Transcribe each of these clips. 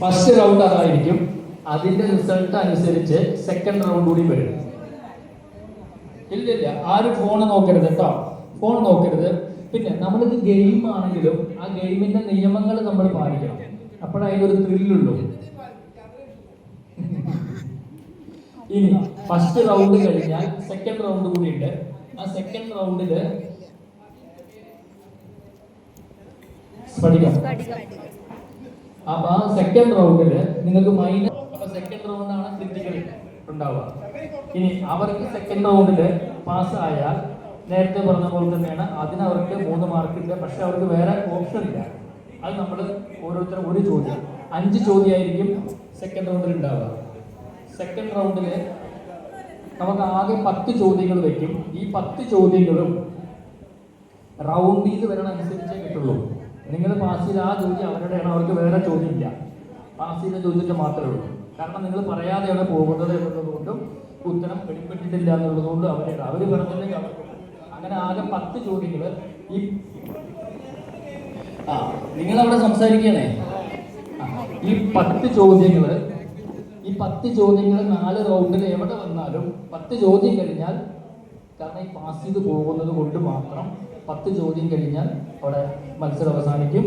First round അതായിരിക്കും. അതിന്റെ result അനുസരിച്ച് സെക്കൻഡ് റൗണ്ട് കൂടി വരും. ഇല്ലില്ല, ആരും ഫോൺ നോക്കരുത് കേട്ടോ, ഫോൺ നോക്കരുത്. പിന്നെ നമ്മളിത് ഗെയിം ആണെങ്കിലും ആ ഗെയിമിന്റെ നിയമങ്ങൾ നമ്മൾ പാലിക്കണം, അപ്പോഴതിനൊരു ത്രില്ലുള്ളൂ. ഇനി ഫസ്റ്റ് റൗണ്ട് കഴിഞ്ഞാൽ സെക്കൻഡ് റൗണ്ട് കൂടി ഉണ്ട്. ആ സെക്കൻഡ് റൗണ്ടില് സ്ഫടികം. അപ്പൊ ആ സെക്കൻഡ് റൗണ്ടില് നിങ്ങൾക്ക് മൈനസ്, അപ്പൊ സെക്കൻഡ് റൗണ്ടാണ് ക്രിറ്റിക്കൽ ഉണ്ടാവുക. ഇനി അവർക്ക് സെക്കൻഡ് റൗണ്ടില് പാസ്സായാൽ നേരത്തെ പറഞ്ഞ പോലെ തന്നെയാണ്, അതിന് അവർക്ക് 3 മാർക്കില്ല. പക്ഷെ അവർക്ക് വേറെ ഓപ്ഷൻ ഇല്ല. അത് നമ്മൾ ഓരോരുത്തരും ഒരു ചോദ്യം, 5 ചോദ്യമായിരിക്കും സെക്കൻഡ് റൗണ്ടിൽ ഉണ്ടാവുക. സെക്കൻഡ് റൗണ്ടില് നമുക്ക് ആകെ 10 ചോദ്യങ്ങൾ വെക്കും. ഈ 10 ചോദ്യങ്ങളും റൗണ്ട് ചെയ്ത് വരണ അനുസരിച്ചേ കിട്ടുള്ളൂ. നിങ്ങൾ പാസ് ചെയ്ത ആ ചോദ്യം അവരുടെയാണ്, അവർക്ക് വേറെ ചോദ്യം ഇല്ല. പാസ് ചെയ്ത ചോദ്യത്തിൽ മാത്രമേ ഉള്ളൂ. കാരണം നിങ്ങൾ പറയാതെയാണ് പോകുന്നത് എന്നുള്ളതുകൊണ്ടും ഉത്തരം വെളിപ്പെട്ടിട്ടില്ല എന്നുള്ളതുകൊണ്ടും അവർ പറഞ്ഞില്ലെങ്കിൽ അവർക്ക്. അങ്ങനെ ആകെ 10 ചോദ്യങ്ങൾ. നിങ്ങളവിടെ സംസാരിക്കണേ. ഈ 10 ചോദ്യങ്ങൾ 4 റൗണ്ടിൽ എവിടെ വന്നാലും 10 ചോദ്യം കഴിഞ്ഞാൽ, കാരണം ഈ പാസ് ചെയ്ത് പോകുന്നത് കൊണ്ട് മാത്രം 10 ചോദ്യം കഴിഞ്ഞാൽ അവിടെ മത്സരം അവസാനിക്കും.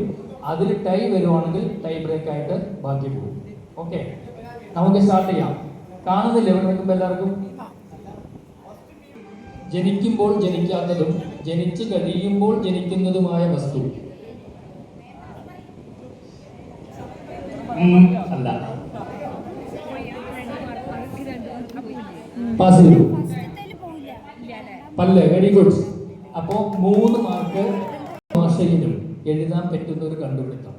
അതിൽ ടൈ വരുവാണെങ്കിൽ ടൈ ബ്രേക്ക് ആയിട്ട് ബാക്കി പോകും. ഓക്കെ, നമുക്ക് സ്റ്റാർട്ട് ചെയ്യാം. കാണുന്നില്ല ഇവിടെ നിൽക്കുമ്പോൾ എല്ലാവർക്കും? ജനിക്കുമ്പോൾ ജനിക്കാത്തതും ജനിച്ചു കഴിയുമ്പോൾ ജനിക്കുന്നതുമായ വസ്തു അല്ല. പാസ് ചെയ്തു. പല്ല്. Very good. അപ്പോ 3 മാർക്ക്. ഭാഷയിലും എഴുതാൻ പറ്റുന്ന ഒരു കണ്ടുപിടുത്തം,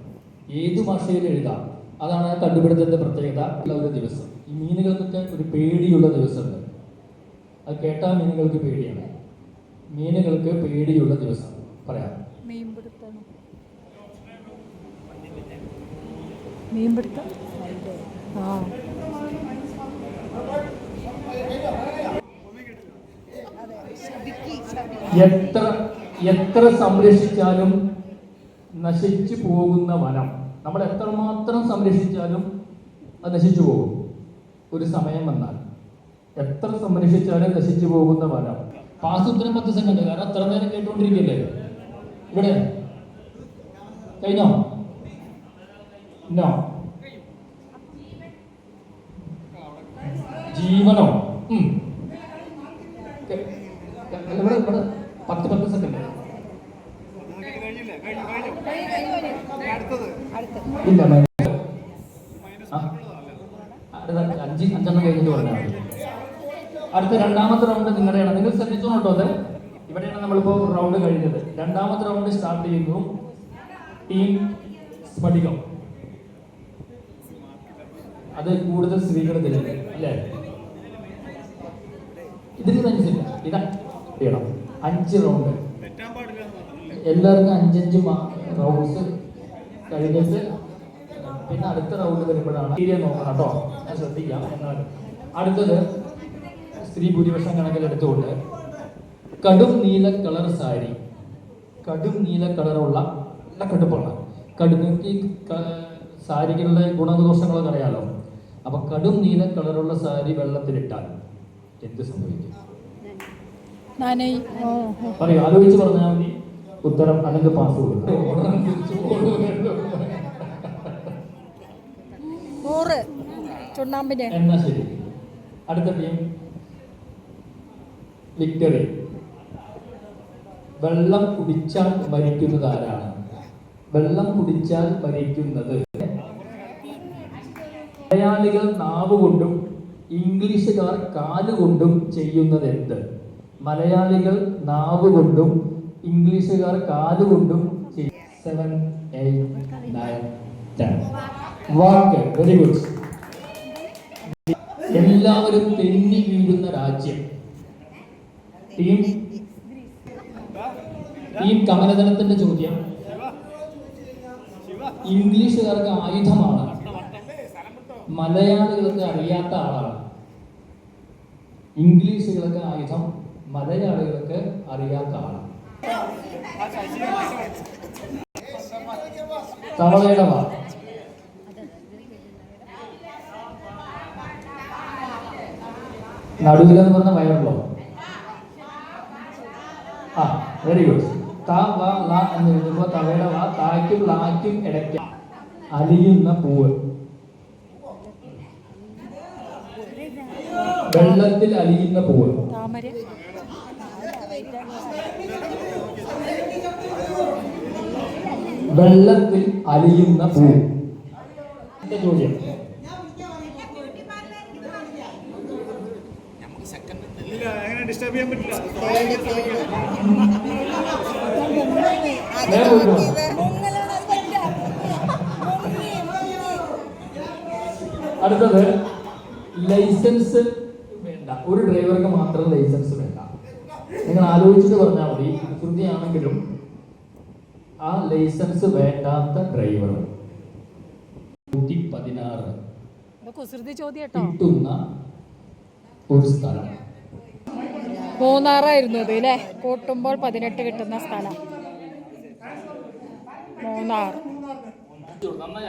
ഏത് ഭാഷയിലും എഴുതാം. അതാണ് ആ കണ്ടുപിടുത്തത്തിന്റെ പ്രത്യേകത. ഉള്ള ഒരു ദിവസം, ഈ മീനുകൾക്കൊക്കെ ഒരു പേടിയുള്ള ദിവസമുണ്ട്. അത് കേട്ടാൽ മീനുകൾക്ക് പേടിയാണ്. മീനുകൾക്ക് പേടിയുള്ള ദിവസം പറയാം. എത്ര സംരക്ഷിച്ചാലും നശിച്ചു പോകുന്ന വനം. നമ്മൾ എത്രമാത്രം സംരക്ഷിച്ചാലും അത് നശിച്ചു പോകും. ഒരു സമയം വന്നാൽ എത്ര സംരക്ഷിച്ചാലും നശിച്ചു പോകുന്ന വനം. പാസ് ഉത്തരം 10 സെക്കൻഡ്. കാരണം അത്ര നേരം കേട്ടുകൊണ്ടിരിക്കല്ലേ. ഇവിടെ കഴിഞ്ഞോ? ജീവനോ? ഇവിടെ 10 സെക്കൻഡ് ഇല്ല. 5 കഴിഞ്ഞിട്ട് പറഞ്ഞാൽ മതി. അടുത്ത രണ്ടാമത്തെ റൗണ്ട് നിങ്ങളുടെയാണ്. നിങ്ങൾ ശ്രദ്ധിച്ചോ കേട്ടോ. അത് ഇവിടെയാണ് നമ്മളിപ്പോ റൗണ്ട് കഴിഞ്ഞത്. രണ്ടാമത്തെ റൗണ്ട് സ്റ്റാർട്ട് ചെയ്യുന്നു. ടീം സ്ഫടികം. അത് കൂടുതൽ സ്ത്രീകൾ ഇതിലുണ്ട് അല്ലേ? ഇതിന് മനസ്സില്ല. ഇതാ ചെയ്യണം. 5 റൗണ്ട് എല്ലാവർക്കും 5 റൗണ്ട്സ് കഴിഞ്ഞിട്ട് പിന്നെ അടുത്ത റൗണ്ട് വരുമ്പോഴാണ് തീരെ നോക്കണം കേട്ടോ. ഞാൻ ശ്രദ്ധിക്കാം. എന്നാൽ അടുത്തത് സ്ത്രീ ഭൂരിപക്ഷം കണക്കിലെടുത്തുകൊണ്ട് കടും നീല കളർ സാരി. കടും നീല കളറുള്ള നല്ല കടുപ്പുള്ള കടുപ്പി സാരികളുടെ ഗുണദോഷങ്ങളൊക്കെ അറിയാലോ. അപ്പൊ കടും നീല കളറുള്ള സാരി വെള്ളത്തിലിട്ടാൽ എന്ത് സംഭവിക്കും? പറയൂ, ആലോചിച്ച് പറഞ്ഞാൽ മതി ഉത്തരം. അല്ലെങ്കിൽ പാസ് കൊടുക്കും. എന്നാ ശരി. അടുത്ത ടീം വിക്ടറി. വെള്ളം കുടിച്ചാൽ മരിക്കുന്നത് ആരാണ്? വെള്ളം കുടിച്ചാൽ മരിക്കുന്നത് മലയാളികൾ നാവുകൊണ്ടും ഇംഗ്ലീഷുകാർ കാലുകൊണ്ടും ചെയ്യുന്നത് എന്ത്? മലയാളികൾ നാവുകൊണ്ടും ഇംഗ്ലീഷുകാർ കാലുകൊണ്ടും 7, 8, 9, 10. വാക്ക്. Very good. എല്ലാവരും തെന്നി വീഴുന്ന രാജ്യം. ടീം കമലദളത്തിന്റെ ചോദ്യം. ഇംഗ്ലീഷുകാർക്ക് ആയുധമാണ്, മലയാളികൾക്ക് അറിയാത്ത ആളാണ്. ഇംഗ്ലീഷുകൾക്ക് ആയുധം, മലയാളികൾക്ക് അറിയാത്ത ആളാണ്. തവളയുടെ വാ. നടുവിലെന്ന് പറഞ്ഞ വയറുള്ളോ? ആ, വെരി ഗുഡ്. ത വ ല എന്ന് എഴുതുമ്പോൾ തവയുടെ വ തായ്ക്കും ലായ്ക്കും ഇടയ്ക്ക് അലിയുന്ന പൂവ്. വെള്ളത്തിൽ അലിയുന്ന പൂവ്. വെള്ളത്തിൽ അലിയുന്ന പൂവ്. ചോദ്യം. അടുത്തത് ലൈസൻസ് വേണ്ട. ഒരു ഡ്രൈവർക്ക് മാത്രം ലൈസൻസ് വേണ്ട. നിങ്ങൾ ആലോചിച്ചിട്ട് പറഞ്ഞാൽ മതി. കുസൃതിയാണെങ്കിലും ആ ലൈസൻസ് വേണ്ടാത്ത ഡ്രൈവർ 116 കിട്ടുന്ന ഒരു സ്ഥലം. മൂന്നാറായിരുന്നു അത് അല്ലേ? കൂട്ടുമ്പോൾ 18 കിട്ടുന്ന സ്ഥലം മൂന്നാർ. നന്നായി